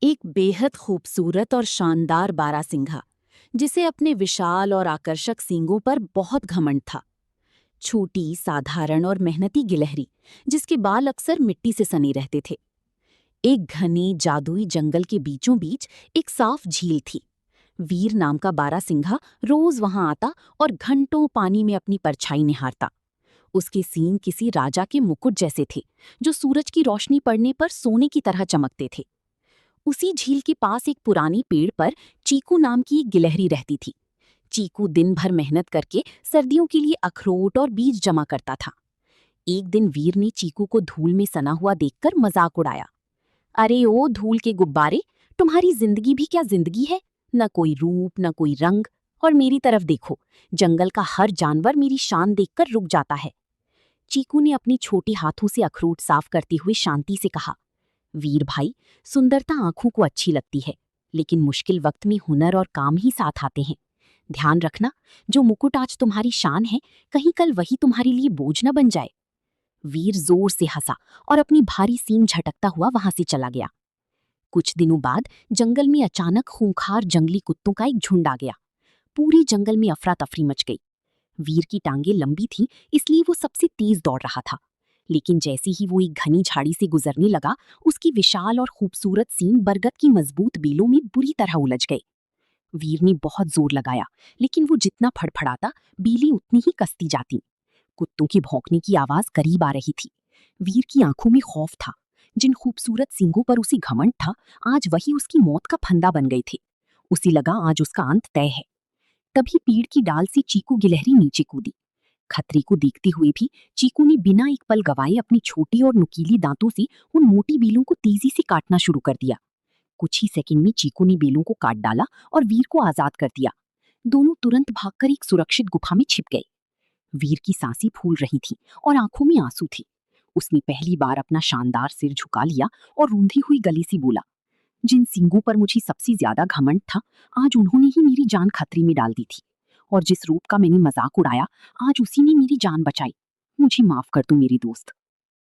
एक बेहद खूबसूरत और शानदार बारासिंघा, जिसे अपने विशाल और आकर्षक सींगों पर बहुत घमंड था। छोटी, साधारण और मेहनती गिलहरी, जिसके बाल अक्सर मिट्टी से सने रहते थे। एक घने जादुई जंगल के बीचों बीच एक साफ झील थी। वीर नाम का बारासिंघा रोज वहां आता और घंटों पानी में अपनी परछाई निहारता। उसके सींग किसी राजा के मुकुट जैसे थे, जो सूरज की रोशनी पड़ने पर सोने की तरह चमकते थे। उसी झील के पास एक पुरानी पेड़ पर चीकू नाम की एक गिलहरी रहती थी। चीकू दिन भर मेहनत करके सर्दियों के लिए अखरोट और बीज जमा करता था। एक दिन वीर ने चीकू को धूल में सना हुआ देखकर मजाक उड़ाया। अरे ओ धूल के गुब्बारे, तुम्हारी जिंदगी भी क्या जिंदगी है? न कोई रूप, न कोई रंग। और मेरी तरफ देखो, जंगल का हर जानवर मेरी शान देखकर रुक जाता है। चीकू ने अपनी छोटी हाथों से अखरोट साफ करते हुए शांति से कहा, वीर भाई, सुंदरता आंखों को अच्छी लगती है, लेकिन मुश्किल वक्त में हुनर और काम ही साथ आते हैं। ध्यान रखना, जो मुकुट आज तुम्हारी शान है, कहीं कल वही तुम्हारे लिए बोझ न बन जाए। वीर जोर से हंसा और अपनी भारी सींग झटकता हुआ वहां से चला गया। कुछ दिनों बाद जंगल में अचानक खूंखार जंगली कुत्तों का एक झुंड आ गया। पूरे जंगल में अफरा तफरी मच गई। वीर की टांगें लंबी थीं, इसलिए वो सबसे तेज दौड़ रहा था। लेकिन जैसे ही वो एक घनी झाड़ी से गुजरने लगा, उसकी विशाल और खूबसूरत सींग बरगद की मजबूत बेलों में बुरी तरह उलझ गए। वीर ने बहुत जोर लगाया, लेकिन वो जितना फड़फड़ाता, बेलें उतनी ही कसती जाती। कुत्तों के भौंकने की आवाज करीब आ रही थी। वीर की आंखों में खौफ था। जिन खूबसूरत सींगों पर उसे घमंड था, आज वही उसकी मौत का फंदा बन गए थे। उसे लगा आज उसका अंत तय है। तभी पेड़ की डाल से चीकू गिलहरी नीचे कूदी। खतरे को देखते हुए भी चीकू ने बिना एक पल गवाए अपनी छोटी और नुकीली दांतों से उन मोटी बेलों को तेजी से काटना शुरू कर दिया। कुछ ही सेकंड में चीकू ने बेलों को काट डाला और वीर को आजाद कर दिया। दोनों तुरंत भागकर एक सुरक्षित गुफा में छिप गए। वीर की सांसें फूल रही थीं और आंखों में आंसू थे। उसने पहली बार अपना शानदार सिर झुका लिया और रूंधी हुई गले से बोला, जिन सींगों पर मुझे सबसे ज्यादा घमंड था, आज उन्होंने ही मेरी जान खतरे में डाल दी थी। और जिस रूप का मैंने मजाक उड़ाया, आज उसी ने मेरी जान बचाई। मुझे माफ कर दो मेरे दोस्त।